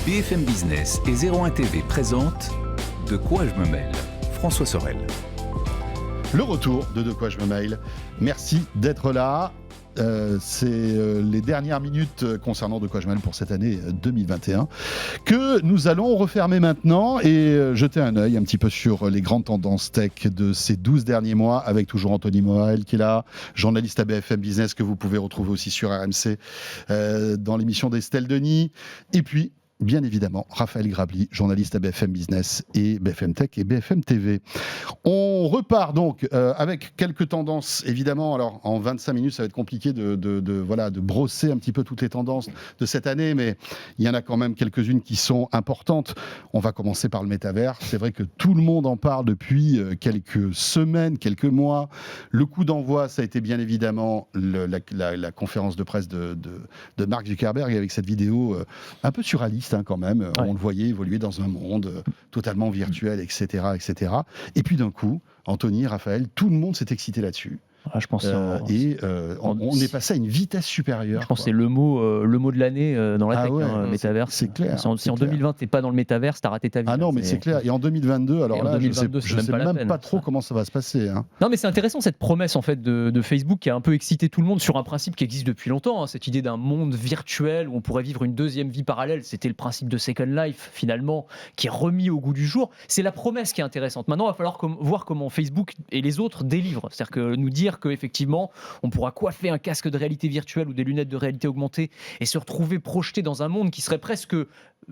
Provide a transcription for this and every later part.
BFM Business et 01 TV présentent De quoi je me mêle ? François Sorel. Le retour de quoi je me mêle. Merci d'être là. C'est les dernières minutes concernant De quoi je me mêle pour cette année 2021 que nous allons refermer maintenant et jeter un œil un petit peu sur les grandes tendances tech de ces 12 derniers mois avec toujours Anthony Morel qui est là, journaliste à BFM Business que vous pouvez retrouver aussi sur RMC dans l'émission d'Estelle Denis, et puis bien évidemment, Raphaël Grabli, journaliste à BFM Business et BFM Tech et BFM TV. On repart donc avec quelques tendances, évidemment. Alors, en 25 minutes, ça va être compliqué de brosser un petit peu toutes les tendances de cette année, mais il y en a quand même quelques-unes qui sont importantes. On va commencer par le métavers. C'est vrai que tout le monde en parle depuis quelques semaines, quelques mois. Le coup d'envoi, ça a été bien évidemment la conférence de presse de Mark Zuckerberg avec cette vidéo un peu surréaliste, quand même. Ouais. On le voyait évoluer dans un monde totalement virtuel, etc., etc. Et puis d'un coup, Anthony, Raphaël, tout le monde s'est excité là-dessus. Ah, je pense on est passé à une vitesse supérieure. Je pense que c'est le mot de l'année dans la tech, métavers. C'est clair. Si en 2020 t'es pas dans le métavers, t'as raté ta vie. Ah non, mais c'est clair. Et en 2022, alors là, je sais même pas trop comment ça va se passer. Non, mais c'est intéressant cette promesse en fait de Facebook qui a un peu excité tout le monde sur un principe qui existe depuis longtemps. Cette idée d'un monde virtuel où on pourrait vivre une deuxième vie parallèle. C'était le principe de Second Life finalement qui est remis au goût du jour. C'est la promesse qui est intéressante. Maintenant, il va falloir voir comment Facebook et les autres délivrent. C'est-à-dire que nous dire qu'effectivement, on pourra coiffer un casque de réalité virtuelle ou des lunettes de réalité augmentée et se retrouver projeté dans un monde qui serait presque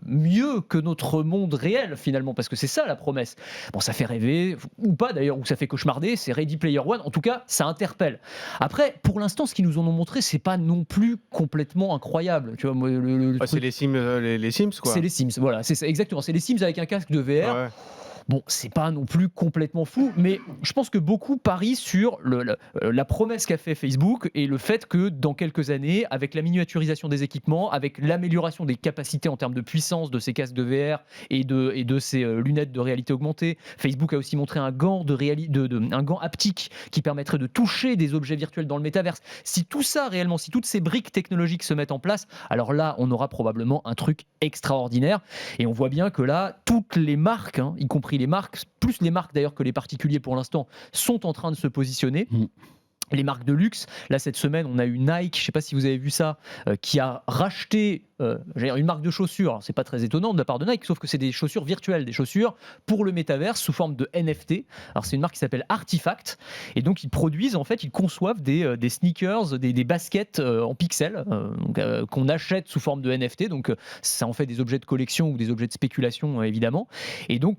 mieux que notre monde réel, finalement, parce que c'est ça la promesse. Bon, ça fait rêver, ou pas d'ailleurs, ou ça fait cauchemarder, c'est Ready Player One, en tout cas, ça interpelle. Après, pour l'instant, ce qu'ils nous en ont montré, c'est pas non plus complètement incroyable. Tu vois, c'est les Sims, les Sims, quoi. C'est les Sims, voilà, c'est ça, exactement. C'est les Sims avec un casque de VR. Ah ouais. Bon, c'est pas non plus complètement fou, mais je pense que beaucoup parient sur la promesse qu'a fait Facebook et le fait que dans quelques années, avec la miniaturisation des équipements, avec l'amélioration des capacités en termes de puissance de ces casques de VR et de ces lunettes de réalité augmentée, Facebook a aussi montré un gant un gant haptique qui permettrait de toucher des objets virtuels dans le métaverse. Si tout ça réellement, si toutes ces briques technologiques se mettent en place, alors là, on aura probablement un truc extraordinaire. Et on voit bien que là, toutes les marques, y compris les marques, plus les marques d'ailleurs que les particuliers pour l'instant, sont en train de se positionner. Les marques de luxe, là cette semaine on a eu Nike, je ne sais pas si vous avez vu ça, qui a racheté une marque de chaussures. Alors, c'est pas très étonnant de la part de Nike, sauf que c'est des chaussures virtuelles, des chaussures pour le métavers sous forme de NFT. Alors c'est une marque qui s'appelle Artifact et donc ils produisent, en fait ils conçoivent des sneakers, des baskets en pixels qu'on achète sous forme de NFT, donc ça en fait des objets de collection ou des objets de spéculation évidemment. Et donc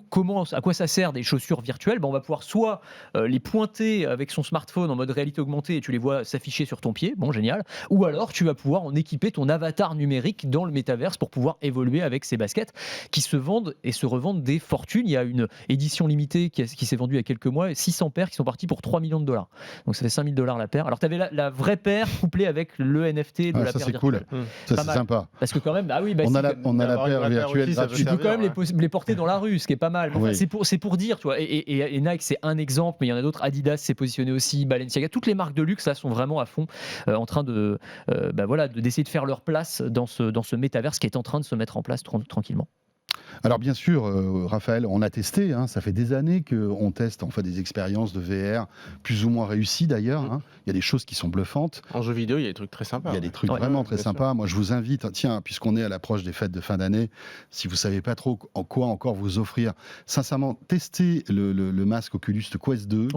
à quoi ça sert des chaussures virtuelles? On va pouvoir soit les pointer avec son smartphone en mode réalité augmentée et tu les vois s'afficher sur ton pied, bon génial, ou alors tu vas pouvoir en équiper ton avatar numérique dans le métaverse pour pouvoir évoluer avec ces baskets qui se vendent et se revendent des fortunes. Il y a une édition limitée qui s'est vendue il y a quelques mois, 600 paires qui sont parties pour $3 millions. Donc ça fait $5 000 la paire. Alors tu avais la vraie paire couplée avec le NFT de la ça paire c'est virtuelle. Cool. Ça c'est sympa. Parce que quand même, on a la paire virtuelle gratuite. Tu peux quand même les porter dans la rue, ce qui est pas mal. Enfin, c'est pour dire, tu vois. Et Nike c'est un exemple, mais il y en a d'autres. Adidas s'est positionné aussi, Balenciaga. Toutes les marques de luxe là sont vraiment à fond en train d'essayer de faire leur place dans ce métaverse qui est en train de se mettre en place tranquillement. Alors bien sûr, Raphaël, on a testé, ça fait des années qu'on teste des expériences de VR plus ou moins réussies d'ailleurs. Il y a des choses qui sont bluffantes. En jeu vidéo, il y a des trucs très sympas. Il y a des trucs vraiment très sympas. Moi, je vous invite, puisqu'on est à l'approche des fêtes de fin d'année, si vous ne savez pas trop en quoi encore vous offrir, sincèrement, testez le masque Oculus Quest 2,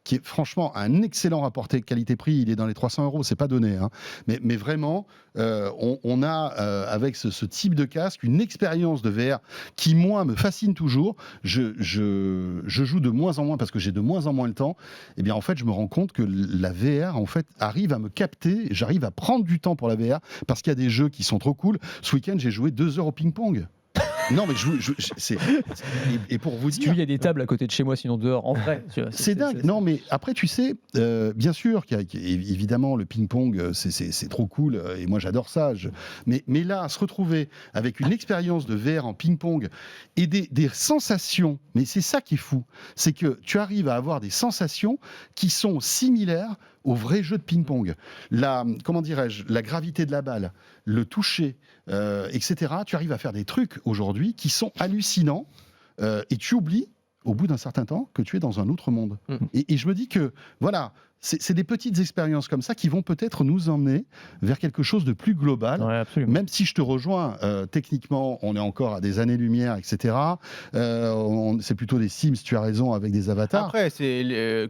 qui est franchement un excellent rapport qualité-prix. Il est dans les 300 €, c'est pas donné. Mais vraiment, on a, avec ce type de casque, une expérience de VR qui, moi, me fascine toujours. Je joue de moins en moins parce que j'ai de moins en moins le temps. Et bien, en fait, je me rends compte que la VR, en fait, arrive à me capter. J'arrive à prendre du temps pour la VR parce qu'il y a des jeux qui sont trop cool. Ce week-end, j'ai joué 2 heures au ping-pong. Non, mais et pour vous dire, il y a des tables à côté de chez moi, sinon dehors, en vrai. C'est dingue. Non, mais après, tu sais, bien sûr, évidemment, le ping-pong, c'est trop cool, et moi j'adore ça. Mais là, se retrouver avec une expérience de VR en ping-pong et des sensations, mais c'est ça qui est fou, c'est que tu arrives à avoir des sensations qui sont similaires au vrai jeu de ping-pong. Comment dirais-je, la gravité de la balle, le toucher, etc. Tu arrives à faire des trucs aujourd'hui qui sont hallucinants et tu oublies au bout d'un certain temps que tu es dans un autre monde. Et je me dis que, voilà, c'est des petites expériences comme ça qui vont peut-être nous emmener vers quelque chose de plus global. Ouais, absolument. Même si je te rejoins, techniquement, on est encore à des années-lumière, etc. C'est plutôt des Sims, tu as raison, avec des avatars. Après,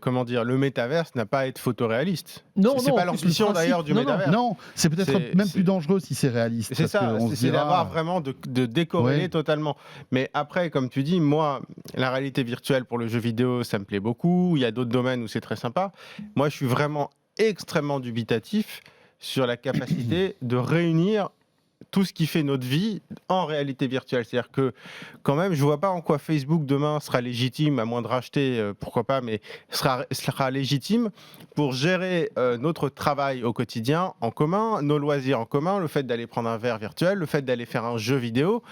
comment dire, le métaverse n'a pas à être photoréaliste. Non, c'est non, pas en plus, l'ambition le principe- d'ailleurs du non, métaverse. Non, c'est peut-être même plus dangereux si c'est réaliste. C'est parce ça, qu'on se c'est dira- d'avoir vraiment de décorréler Ouais. totalement. Mais après, comme tu dis, moi, la réalité virtuelle pour le jeu vidéo, ça me plaît beaucoup. Il y a d'autres domaines où c'est très sympa. Moi, je suis vraiment extrêmement dubitatif sur la capacité de réunir tout ce qui fait notre vie en réalité virtuelle. C'est-à-dire que, quand même, je ne vois pas en quoi Facebook demain sera légitime, à moins de racheter, pourquoi pas, mais sera légitime pour gérer notre travail au quotidien en commun, nos loisirs en commun, le fait d'aller prendre un verre virtuel, le fait d'aller faire un jeu vidéo.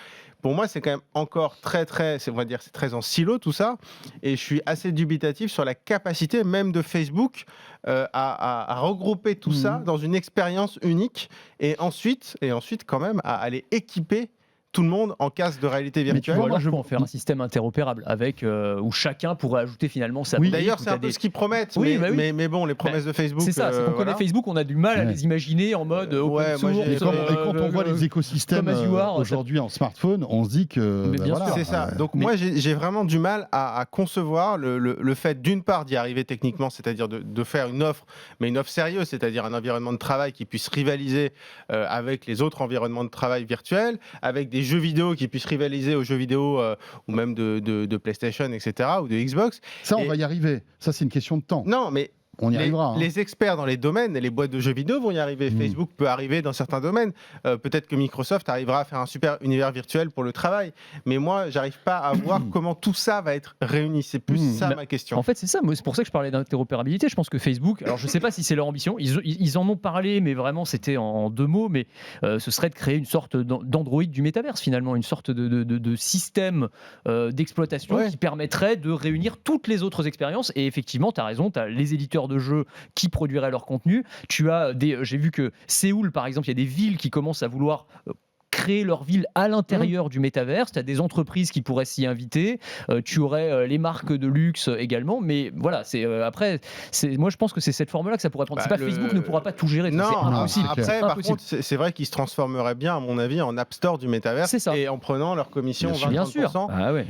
Pour moi, c'est quand même encore très, on va dire, c'est très en silo tout ça. Et je suis assez dubitatif sur la capacité même de Facebook à regrouper tout ça dans une expérience unique et ensuite quand même à aller équiper tout le monde en casque de réalité virtuelle. Ou alors je peux en faire un système interopérable avec où chacun pourrait ajouter finalement sa Oui. brique, D'ailleurs, où c'est t'as un peu des- ce qu'ils promettent, Oui, bah oui. mais bon, les promesses de Facebook. C'est ça, c'est qu'on connaît Facebook, on a du mal à les imaginer en mode open Ouais, moi, source. j'ai- Et quand on voit les écosystèmes comme As You Are, aujourd'hui en smartphone, on se dit que... Mais bien sûr. C'est ça. Donc moi, j'ai vraiment du mal à concevoir le fait, d'une part, d'y arriver techniquement, c'est-à-dire de faire une offre, mais une offre sérieuse, c'est-à-dire un environnement de travail qui puisse rivaliser avec les autres environnements de travail virtuels, avec des jeux vidéo qui puissent rivaliser aux jeux vidéo ou même de PlayStation, etc., ou de Xbox. Ça, on va y arriver. Ça, c'est une question de temps. Non, mais On y arrivera. les experts dans les domaines, les boîtes de jeux vidéo vont y arriver. Facebook peut arriver dans certains domaines. Peut-être que Microsoft arrivera à faire un super univers virtuel pour le travail. Mais moi, j'arrive pas à voir comment tout ça va être réuni. C'est plus ça ma question. En fait, c'est ça. Moi, c'est pour ça que je parlais d'interopérabilité. Je pense que Facebook, alors je sais pas si c'est leur ambition, ils en ont parlé, mais vraiment c'était en deux mots, mais ce serait de créer une sorte d'Android du métaverse finalement, une sorte de système d'exploitation qui permettrait de réunir toutes les autres expériences. Et effectivement, tu as raison, tu as les éditeurs de jeux qui produiraient leur contenu. Tu as j'ai vu que Séoul, par exemple, il y a des villes qui commencent à vouloir créer leur ville à l'intérieur du métaverse. Tu as des entreprises qui pourraient s'y inviter. Tu aurais les marques de luxe également. Mais voilà, après, moi je pense que c'est cette forme-là que ça pourrait prendre. C'est pas Facebook ne pourra pas tout gérer. Non, c'est impossible. Après, par contre, c'est vrai qu'ils se transformeraient bien, à mon avis, en App Store du métaverse. C'est ça. Et en prenant leur commission 20%. Bien sûr. Ah ouais.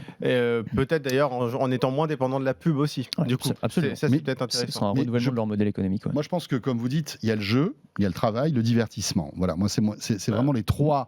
Peut-être d'ailleurs en étant moins dépendant de la pub aussi. Ouais, du coup, absolument. ça c'est peut-être Ce intéressant. sera un renouvellement de leur modèle économique. Moi, je pense que, comme vous dites, il y a le jeu, il y a le travail, le divertissement. Voilà, moi, c'est vraiment les trois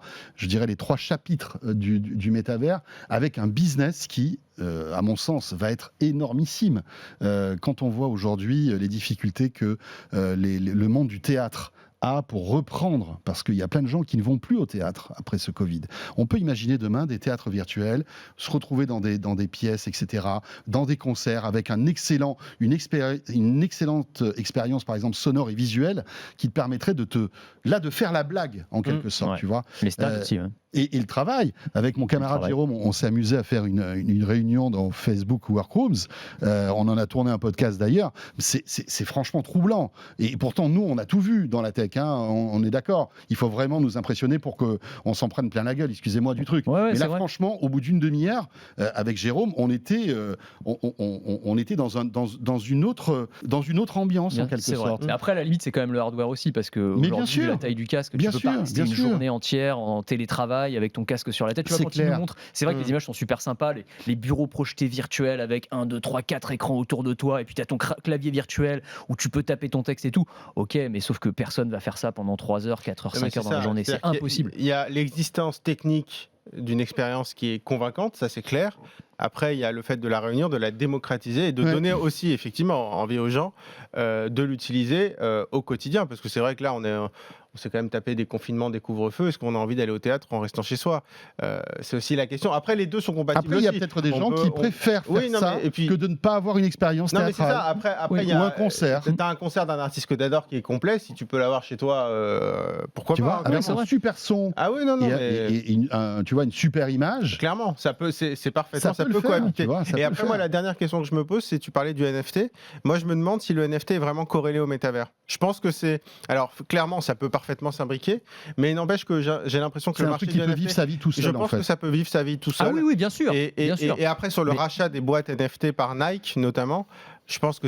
chapitres du métavers, avec un business qui, à mon sens, va être énormissime. Quand on voit aujourd'hui les difficultés que le monde du théâtre a pour reprendre, parce qu'il y a plein de gens qui ne vont plus au théâtre après ce Covid. On peut imaginer demain des théâtres virtuels, se retrouver dans des pièces, etc., dans des concerts, avec une excellente expérience, par exemple, sonore et visuelle, qui te permettrait de faire la blague, en quelque sorte, tu vois. Les stades aussi, ouais. Et le travail. Avec mon camarade Jérôme, on s'est amusé à faire une réunion dans Facebook Workrooms. On en a tourné un podcast d'ailleurs. C'est franchement troublant. Et pourtant, nous, on a tout vu dans la tech. Hein. On est d'accord. Il faut vraiment nous impressionner pour qu'on s'en prenne plein la gueule. Excusez-moi du truc. Ouais, mais là, vrai. franchement, au bout d'une demi-heure, avec Jérôme, on était dans une autre ambiance, en quelque sorte. Mais après, à la limite, c'est quand même le hardware aussi, parce que aujourd'hui, vu la taille du casque, tu peux pas rester une journée entière en télétravail avec ton casque sur la tête. Tu vois, quand ils nous montrent, c'est vrai que les images sont super sympas, les bureaux projetés virtuels avec 1, 2, 3, 4 écrans autour de toi, et puis tu as ton clavier virtuel où tu peux taper ton texte et tout. Ok, mais sauf que personne va faire ça pendant 3 heures, 4 heures, 5 heures dans la journée. C'est impossible. Il y a l'existence technique d'une expérience qui est convaincante, ça c'est clair. Après, il y a le fait de la réunir, de la démocratiser et de donner aussi effectivement envie aux gens de l'utiliser au quotidien. Parce que c'est vrai que là, on s'est quand même tapé des confinements, des couvre-feux. Est-ce qu'on a envie d'aller au théâtre en restant chez soi? C'est aussi la question. Après, les deux sont compatibles. Après, il y a aussi. peut-être des gens qui préfèrent faire ça que de ne pas avoir une expérience non, mais c'est théâtrale. ça. Après, il y a ou un concert. Tu as un concert d'un artiste que t'adores qui est complet. Si tu peux l'avoir chez toi, pourquoi Tu pas? vois, avec un super son. Ah oui, non, tu vois, une super image. Clairement, c'est parfaitement, ça peut faire, cohabiter. tu vois, et après, moi, la dernière question que je me pose, c'est tu parlais du NFT. Moi, je me demande si le NFT est vraiment corrélé au métavers. Je pense que c'est. Alors, clairement, ça peut parfaitement s'imbriquer, mais il n'empêche que j'ai l'impression que c'est le un marché truc qui du peut NFT, vivre sa vie tout seul. je pense que ça peut vivre sa vie tout seul. Ah oui, bien sûr. Et après, sur le rachat des boîtes NFT par Nike, notamment, je pense que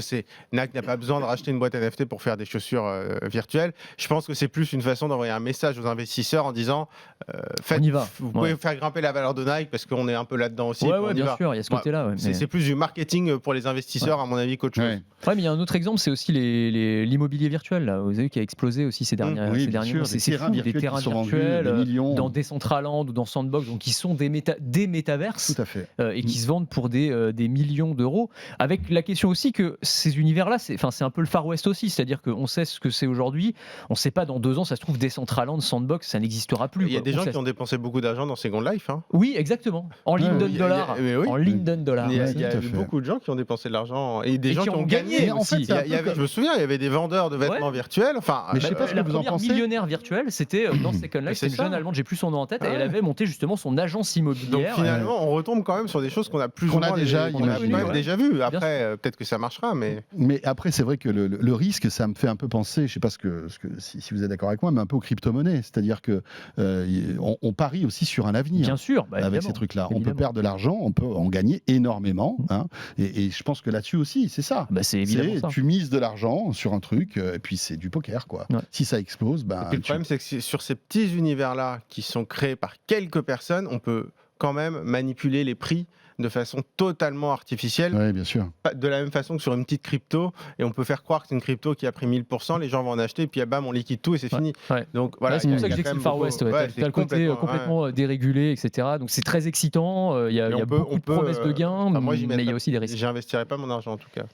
Nike n'a pas besoin de racheter une boîte NFT pour faire des chaussures virtuelles. Je pense que c'est plus une façon d'envoyer un message aux investisseurs en disant on y va. Vous pouvez faire grimper la valeur de Nike parce qu'on est un peu là-dedans aussi. Ouais, bien sûr, il y a ce côté-là. Ouais, c'est plus du marketing pour les investisseurs, à mon avis, qu'autre chose. Ouais, mais il y a un autre exemple, c'est aussi l'immobilier virtuel. Là. Vous avez vu qui a explosé aussi ces derniers mois. C'est fou, des terrains virtuels dans Decentraland ou dans Sandbox, donc qui sont des métaverses. Tout à fait. Et qui se vendent pour des millions d'euros. Avec la question aussi que ces univers-là, c'est un peu le Far West aussi, c'est-à-dire qu'on sait ce que c'est aujourd'hui, on ne sait pas dans 2 ans, ça se trouve Decentraland, Sandbox, ça n'existera plus. Il y a des gens qui ont dépensé beaucoup d'argent dans Second Life. Hein. Oui, exactement. En Linden Dollar. En Linden Dollar. Il y a eu beaucoup de gens qui ont dépensé de l'argent et des gens qui ont gagné aussi. Je me souviens, il y avait des vendeurs de vêtements virtuels. Enfin, mais je sais pas ce que vous en pensez. Millionnaire virtuelle, c'était dans Second Life, c'est une jeune allemande, j'ai plus son nom en tête, et elle avait monté justement son agence immobilière. Donc finalement, on retombe quand même sur des choses qu'on a plus ou moins déjà vues. Après, peut-être que ça marchera, mais après, c'est vrai que le risque, ça me fait un peu penser, je sais pas si vous êtes d'accord avec moi, mais un peu aux crypto-monnaies. C'est-à-dire que on parie aussi sur un avenir. Bien sûr, avec ces trucs-là. On peut perdre de l'argent, on peut en gagner énormément. Hein, et je pense que là-dessus aussi, c'est ça. C'est évidemment ça. Tu mises de l'argent sur un truc, et puis c'est du poker, quoi. Ouais. Si ça explose, et puis le problème, c'est que sur ces petits univers-là qui sont créés par quelques personnes, on peut quand même manipuler les prix de façon totalement artificielle. Oui, bien sûr. De la même façon que sur une petite crypto, et on peut faire croire que c'est une crypto qui a pris 1000%, les gens vont en acheter, et puis bam, on liquide tout et c'est fini. Ouais. Donc voilà. C'est pour ça que je dis que c'est le Far West. T'as le côté complètement dérégulé, etc. Donc c'est très excitant. Il y a beaucoup de promesses de gains, mais il y a aussi des risques. J'investirais pas mon argent en tout cas.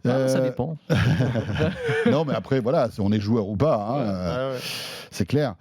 Ça dépend. Non, mais après, voilà, on est joueur ou pas. C'est clair.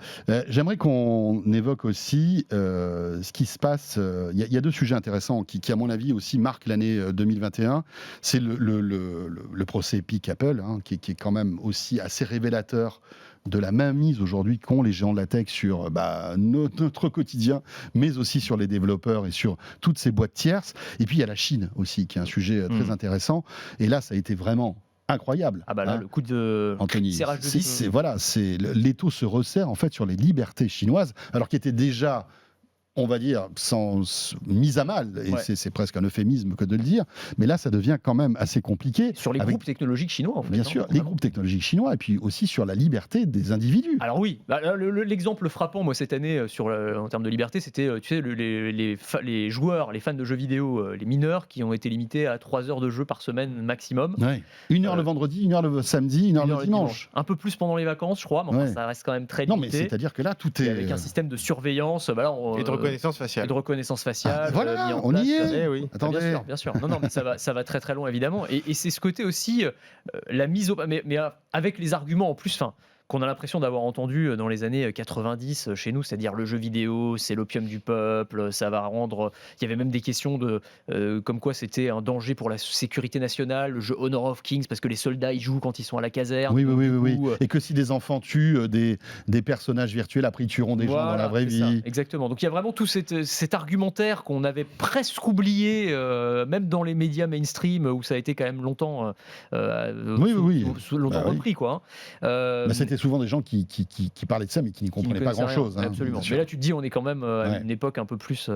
J'aimerais qu'on évoque aussi ce qui se passe. Il y a 2 sujets intéressants qui, à mon avis, aussi marquent l'année 2021. C'est le procès Epic Apple, qui est quand même aussi assez révélateur de la mainmise aujourd'hui qu'ont les géants de la tech sur notre quotidien, mais aussi sur les développeurs et sur toutes ces boîtes tierces. Et puis il y a la Chine aussi, qui est un sujet très intéressant. Et là, ça a été vraiment incroyable. Ah bah là, le coup de Anthony, serrage de vis. l'étau se resserre en fait sur les libertés chinoises, alors qu'ils étaient déjà, on va dire, sans mise à mal, et c'est presque un euphémisme que de le dire, mais là ça devient quand même assez compliqué. Sur les groupes technologiques chinois, en fait. Bien sûr, les groupes technologiques chinois, et puis aussi sur la liberté des individus. Alors oui, l'exemple frappant, moi, cette année, en termes de liberté, c'était, tu sais, les joueurs, les fans de jeux vidéo, les mineurs, qui ont été limités à 3 heures de jeu par semaine maximum. Ouais. 1 heure le vendredi, 1 heure le samedi, 1 heure le dimanche. Un peu plus pendant les vacances, je crois, mais enfin, ça reste quand même très limité. Non, mais c'est-à-dire que là, tout est... Avec un système de surveillance, et de reconnaissance faciale. Et de reconnaissance faciale. Voilà, on y est. Oui. Attendez. Bien sûr. Non, mais ça va très très loin, évidemment. Et c'est ce côté aussi, la mise au... Mais avec les arguments en plus, qu'on a l'impression d'avoir entendu dans les années 90 chez nous, c'est-à-dire le jeu vidéo, c'est l'opium du peuple, ça va rendre... Il y avait même des questions comme quoi c'était un danger pour la sécurité nationale, le jeu Honor of Kings, parce que les soldats, ils jouent quand ils sont à la caserne. Oui. Et que si des enfants tuent des personnages virtuels, après ils tueront des gens dans la vraie vie. Ça, exactement. Donc il y a vraiment tout cet argumentaire qu'on avait presque oublié, même dans les médias mainstream, où ça a été quand même longtemps, longtemps repris, quoi. Mais c'était souvent des gens qui parlaient de ça, mais qui n'y comprenaient pas grand-chose. Absolument. Mais là, tu te dis, on est quand même à une époque un peu plus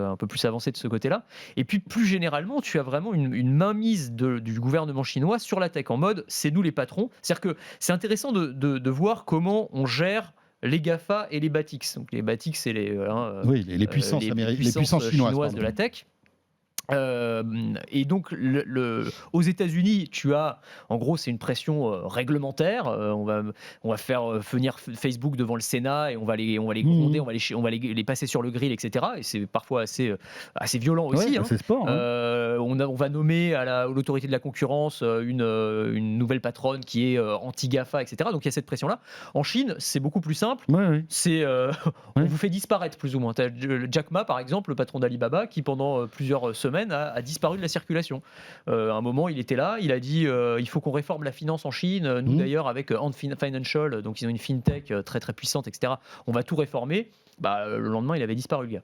avancée de ce côté-là. Et puis, plus généralement, tu as vraiment une mainmise du gouvernement chinois sur la tech, en mode, c'est nous les patrons. C'est-à-dire que c'est intéressant de voir comment on gère les GAFA et les BATX. Donc, les BATX, c'est les puissances chinoises de la tech. Et donc, aux États-Unis, tu as, en gros, c'est une pression réglementaire. On va faire venir Facebook devant le Sénat et on va les gronder, on va les passer sur le grill, etc. Et c'est parfois assez violent aussi. Ouais, hein. c'est sport. On va nommer à l'autorité de la concurrence une nouvelle patronne qui est anti-GAFA, etc. Donc il y a cette pression-là. En Chine, c'est beaucoup plus simple. Ouais. C'est on vous fait disparaître plus ou moins. T'as Jack Ma, par exemple, le patron d'Alibaba, qui pendant plusieurs semaines a disparu de la circulation. À un moment, il était là, il a dit il faut qu'on réforme la finance en Chine. Nous d'ailleurs, avec Ant Financial, donc ils ont une fintech très très puissante, etc. On va tout réformer. Le lendemain, il avait disparu, le gars.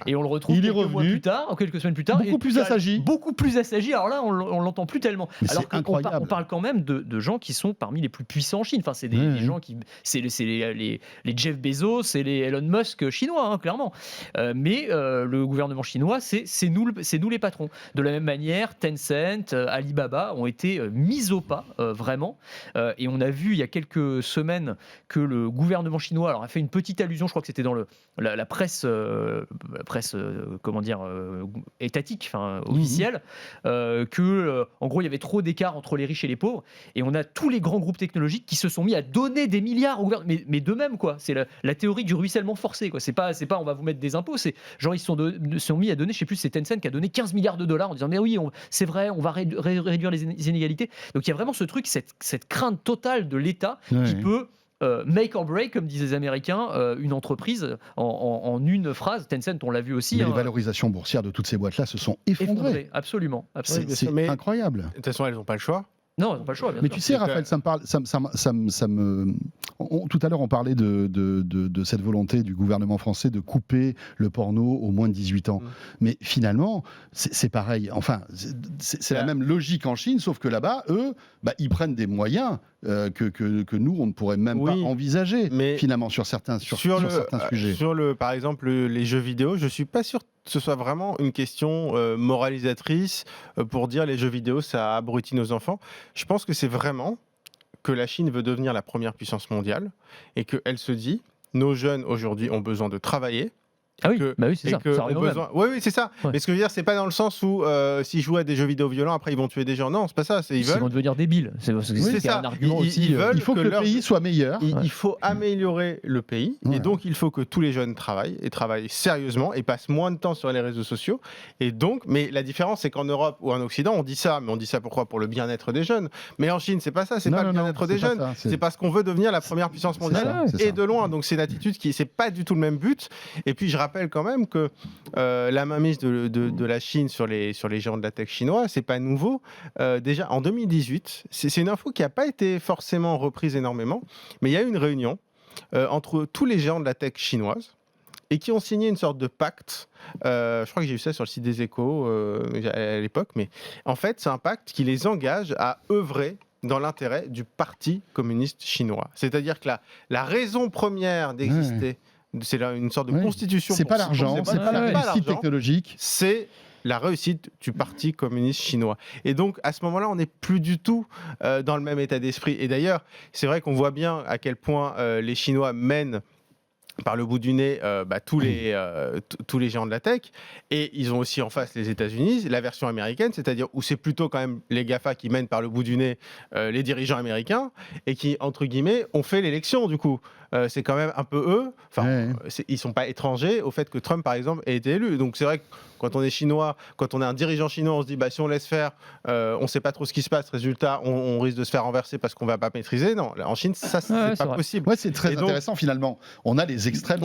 Et on le retrouve quelques semaines plus tard. Beaucoup plus assagi. Beaucoup plus assagi. Alors là, on l'entend plus tellement. Mais alors incroyable. On parle quand même de gens qui sont parmi les plus puissants en Chine. Enfin, c'est des gens qui, c'est les Jeff Bezos, c'est les Elon Musk chinois, hein, clairement. Mais le gouvernement chinois, c'est nous les patrons. De la même manière, Tencent, Alibaba ont été mis au pas, vraiment. Et on a vu il y a quelques semaines que le gouvernement chinois a fait une petite allusion, je crois que c'était dans la presse, comment dire, étatique, officielle, que en gros il y avait trop d'écart entre les riches et les pauvres. Et on a tous les grands groupes technologiques qui se sont mis à donner des milliards au gouvernement, mais de même quoi. C'est la théorie du ruissellement forcé quoi. C'est pas on va vous mettre des impôts. C'est genre ils se sont mis à donner, je sais plus, c'est Tencent qui a donné 15 milliards de dollars en disant mais oui, c'est vrai, on va réduire les inégalités. Donc il y a vraiment ce truc, cette crainte totale de l'État qui peut make or break, comme disent les Américains, une entreprise en une phrase. Tencent, on l'a vu aussi. Mais les valorisations boursières de toutes ces boîtes-là se sont effondrées. Absolument. C'est incroyable. De toute façon, elles n'ont pas le choix. Non, ils n'ont pas le choix. Mais tu sais, Raphaël, ça me parle. Tout à l'heure, on parlait de cette volonté du gouvernement français de couper le porno aux moins de 18 ans. Mais finalement, c'est pareil. Enfin, c'est la même logique en Chine, sauf que là-bas, eux, ils prennent des moyens que nous, on ne pourrait même pas envisager, mais finalement, sur certains sujets. Par exemple, les jeux vidéo, je ne suis pas sûr que ce soit vraiment une question moralisatrice pour dire les jeux vidéo, ça abrutit nos enfants. Je pense que c'est vraiment que la Chine veut devenir la première puissance mondiale et qu'elle se dit, nos jeunes aujourd'hui ont besoin de travailler. Ah oui, c'est ça. Oui, c'est ça. Ouais. Mais ce que je veux dire, c'est pas dans le sens où s'ils jouent à des jeux vidéo violents, après ils vont tuer des gens. Non, c'est pas ça. Ils vont devenir débiles. C'est ça. Un argument aussi. Il faut que le pays soit meilleur. Il faut améliorer le pays. Et donc, il faut que tous les jeunes travaillent sérieusement et passent moins de temps sur les réseaux sociaux. Et donc, mais la différence, c'est qu'en Europe ou en Occident, on dit ça. Mais on dit ça pourquoi ? Pour le bien-être des jeunes. Mais en Chine, c'est pas ça. C'est pas le bien-être des jeunes. C'est parce qu'on veut devenir la première puissance mondiale et de loin. Donc, c'est une attitude qui, c'est pas du tout le même but. Et puis, je rappelle quand même que la mainmise de la Chine sur les géants de la tech chinois, c'est pas nouveau. Déjà en 2018, c'est une info qui n'a pas été forcément reprise énormément, mais il y a eu une réunion entre tous les géants de la tech chinoise et qui ont signé une sorte de pacte. Je crois que j'ai vu ça sur le site des Échos à l'époque, mais en fait, c'est un pacte qui les engage à œuvrer dans l'intérêt du Parti communiste chinois. C'est-à-dire que la raison première d'exister, c'est une sorte de constitution. C'est pas l'argent, c'est pas la réussite technologique. C'est la réussite du Parti communiste chinois. Et donc, à ce moment-là, on n'est plus du tout dans le même état d'esprit. Et d'ailleurs, c'est vrai qu'on voit bien à quel point les Chinois mènent par le bout du nez tous les géants de la tech, et ils ont aussi en face les États-Unis, la version américaine, c'est-à-dire où c'est plutôt quand même les GAFA qui mènent par le bout du nez les dirigeants américains, et qui, entre guillemets, ont fait l'élection du coup. C'est quand même un peu eux, ils sont pas étrangers au fait que Trump, par exemple, ait été élu. Donc c'est vrai que quand on est chinois, quand on est un dirigeant chinois, on se dit si on laisse faire, on sait pas trop ce qui se passe, résultat, on risque de se faire renverser parce qu'on va pas maîtriser. Non, en Chine, ça c'est pas possible. Ouais, c'est très intéressant finalement. On a les extrêmes.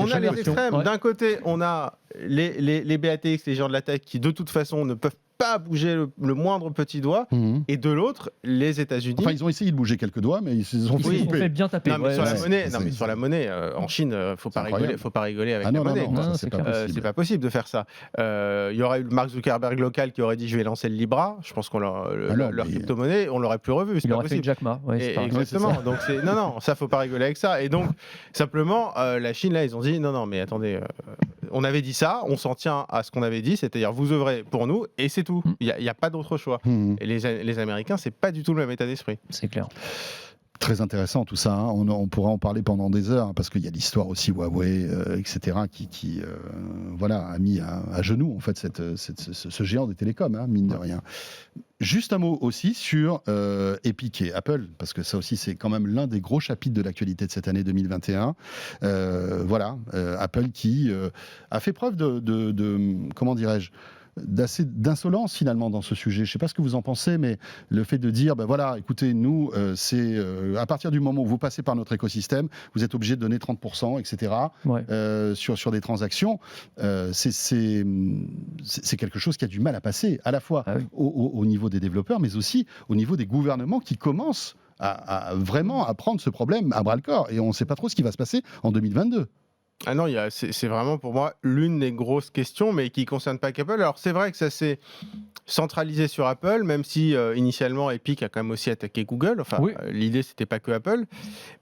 D'un côté, on a les BATX, les gens de la tech, qui de toute façon ne peuvent pas bouger le moindre petit doigt, et de l'autre, les États-Unis. Enfin, ils ont essayé de bouger quelques doigts, mais ils se sont fait bien taper. Non, mais sur la monnaie, en Chine, faut pas rigoler avec la monnaie. C'est pas possible de faire ça. Il y aurait eu le Mark Zuckerberg local qui aurait dit je vais lancer le Libra. Je pense qu'on leur crypto-monnaie, on l'aurait plus revu. Il aurait fait Jack Ma. Exactement. Donc ça faut pas rigoler avec ça. Et donc simplement, la Chine là, ils ont dit non, mais attendez. On avait dit ça, on s'en tient à ce qu'on avait dit, c'est-à-dire vous œuvrez pour nous et c'est tout. Il n'y a pas d'autre choix. Et les Américains, c'est pas du tout le même état d'esprit. C'est clair. Très intéressant tout ça, hein. On pourra en parler pendant des heures, hein, parce qu'il y a l'histoire aussi Huawei, etc., qui voilà, a mis à genoux en fait ce géant des télécoms, hein, mine de rien. Juste un mot aussi sur Epic et Apple, parce que ça aussi c'est quand même l'un des gros chapitres de l'actualité de cette année 2021. Voilà, Apple qui a fait preuve de comment dirais-je, d'insolence finalement dans ce sujet. Je ne sais pas ce que vous en pensez, mais le fait de dire, ben voilà, écoutez, nous, c'est à partir du moment où vous passez par notre écosystème, vous êtes obligé de donner 30%, etc. Sur des transactions, c'est quelque chose qui a du mal à passer, à la fois au niveau des développeurs, mais aussi au niveau des gouvernements qui commencent à vraiment à prendre ce problème à bras-le-corps. Et on ne sait pas trop ce qui va se passer en 2022. Ah non, c'est vraiment pour moi l'une des grosses questions, mais qui ne concerne pas qu'Apple. Alors c'est vrai que ça s'est centralisé sur Apple, même si initialement Epic a quand même aussi attaqué Google. Enfin, l'idée c'était pas que Apple,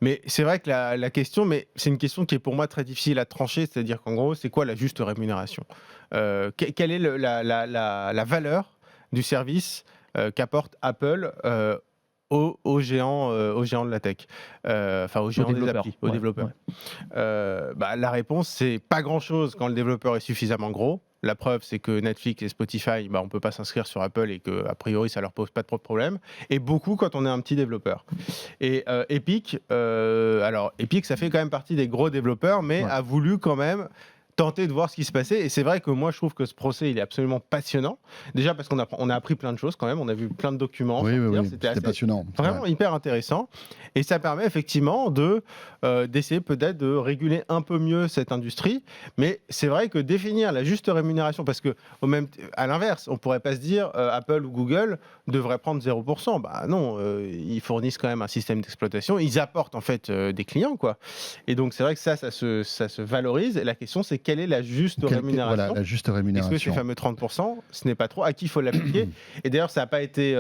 mais c'est vrai que la question, mais c'est une question qui est pour moi très difficile à trancher, c'est-à-dire qu'en gros, c'est quoi la juste rémunération ? Quelle est la valeur du service qu'apporte Apple aux géants de la tech, enfin aux géants des applis, aux développeurs. La réponse, c'est pas grand-chose quand le développeur est suffisamment gros. La preuve, c'est que Netflix et Spotify, on peut pas s'inscrire sur Apple et que a priori, ça leur pose pas trop de problème. Et beaucoup quand on est un petit développeur. Et Epic, Epic, ça fait quand même partie des gros développeurs, mais a voulu quand même tenter de voir ce qui se passait. Et c'est vrai que moi, je trouve que ce procès, il est absolument passionnant. Déjà parce qu'on a appris plein de choses quand même. On a vu plein de documents. Oui, c'était passionnant. Vraiment hyper intéressant. Et ça permet effectivement d'essayer peut-être de réguler un peu mieux cette industrie. Mais c'est vrai que définir la juste rémunération, parce que à l'inverse, on pourrait pas se dire Apple ou Google devraient prendre 0%. Bah non, ils fournissent quand même un système d'exploitation. Ils apportent en fait des clients, quoi. Et donc c'est vrai que ça se valorise. Et la question, c'est quelle est la juste rémunération ? Voilà, la juste rémunération. Est-ce que ces fameux 30%, ce n'est pas trop ? À qui il faut l'appliquer ? Et d'ailleurs, ça n'a pas été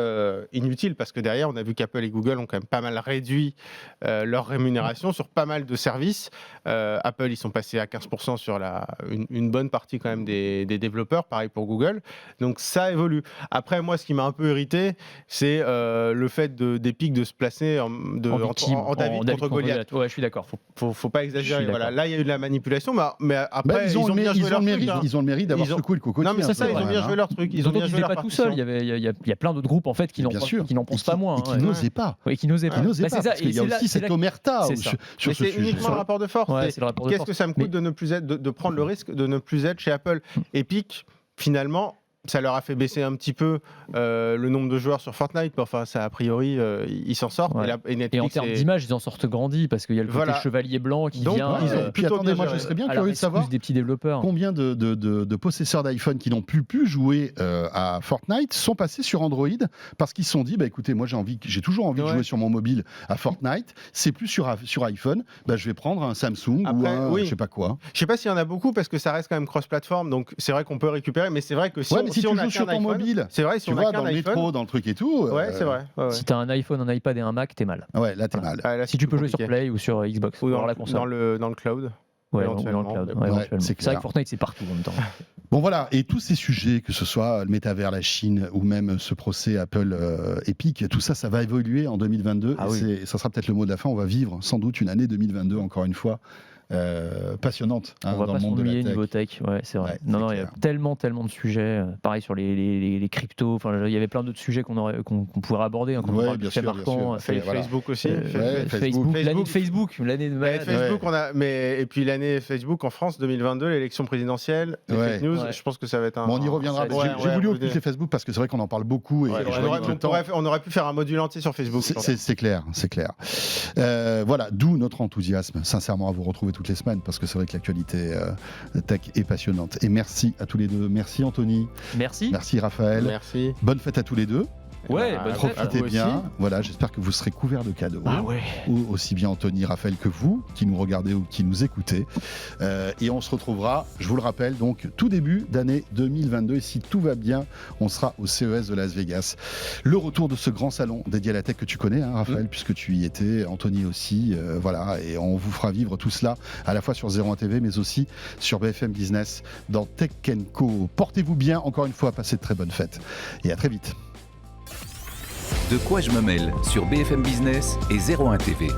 inutile, parce que derrière, on a vu qu'Apple et Google ont quand même pas mal réduit leur rémunération sur pas mal de services. Apple, ils sont passés à 15% sur une bonne partie quand même des développeurs, pareil pour Google. Donc ça évolue. Après, moi, ce qui m'a un peu irrité, c'est le fait d'Epic de se placer en David contre Goliath. Ouais, je suis d'accord. Faut pas exagérer. Voilà. Là, il y a eu de la manipulation, mais après, ils ont le mérite d'avoir secoué le cocotier. Non, mais c'est ça, ils ont bien joué leur truc. Ils ont bien joué leur pas tout seul. Il y a plein d'autres groupes en fait qui n'en pensent pas moins. Et qui n'osaient pas. Oui, qui n'osaient pas. Parce qu'il y a aussi cette omerta sur ce sujet. C'est uniquement le rapport de force. Qu'est-ce que ça me coûte de prendre le risque de ne plus être chez Apple ? Epic, finalement, ça leur a fait baisser un petit peu le nombre de joueurs sur Fortnite. Enfin, ça, a priori, ils s'en sortent. Ouais. Et Netflix, et en termes d'image, ils en sortent grandis parce qu'il y a le côté chevalier blanc qui vient. Puis attendez, moi je serais bien curieux de savoir des petits développeurs. Combien de possesseurs d'iPhone qui n'ont plus pu jouer à Fortnite sont passés sur Android parce qu'ils se sont dit, écoutez, moi j'ai toujours envie de jouer sur mon mobile à Fortnite, c'est plus sur iPhone, je vais prendre un Samsung ou je sais pas quoi. Je sais pas s'il y en a beaucoup parce que ça reste quand même cross-platform, donc c'est vrai qu'on peut récupérer, mais c'est vrai que si tu joues sur ton mobile, c'est vrai, si tu vois, dans le métro, dans le truc et tout. C'est vrai. Si t'as un iPhone, un iPad et un Mac, t'es mal. Ouais, là t'es mal. Si tu peux jouer sur Play ou sur Xbox ou dans la console. Dans le cloud. Éventuellement. C'est vrai que Fortnite c'est partout en même temps. Bon voilà, et tous ces sujets, que ce soit le métavers, la Chine ou même ce procès Apple Epic, tout ça, ça va évoluer en 2022. Ça sera peut-être le mot de la fin. On va vivre sans doute une année 2022 encore une fois. Passionnante on va dans pas le monde de la tech. Niveau tech, c'est vrai. Non, il y a tellement de sujets. Pareil sur les cryptos. Enfin, il y avait plein d'autres sujets qu'on pourrait aborder. Quand on parle bien sûr. Facebook aussi. L'année de Facebook, l'année de malade. Facebook, et puis l'année Facebook en France 2022, l'élection présidentielle, les fake news. Je pense que ça va être un. On y reviendra. J'ai voulu occulter Facebook parce que c'est vrai qu'on en parle beaucoup. On aurait pu faire un module entier sur Facebook. C'est clair. Voilà, d'où notre enthousiasme, sincèrement, à vous retrouver toutes les semaines parce que c'est vrai que l'actualité tech est passionnante. Et merci à tous les deux. Merci Anthony. Merci Raphaël. Merci. Bonne fête à tous les deux. Profitez bien. Aussi. Voilà, j'espère que vous serez couverts de cadeaux. Ou aussi bien Anthony, Raphaël que vous, qui nous regardez ou qui nous écoutez. Et on se retrouvera, je vous le rappelle, donc tout début d'année 2022. Et si tout va bien, on sera au CES de Las Vegas. Le retour de ce grand salon dédié à la tech que tu connais, Raphaël, puisque tu y étais, Anthony aussi. Voilà, et on vous fera vivre tout cela à la fois sur 01 TV, mais aussi sur BFM Business dans Tech & Co. Portez-vous bien, encore une fois, passez de très bonnes fêtes. Et à très vite. De quoi je me mêle sur BFM Business et 01 TV.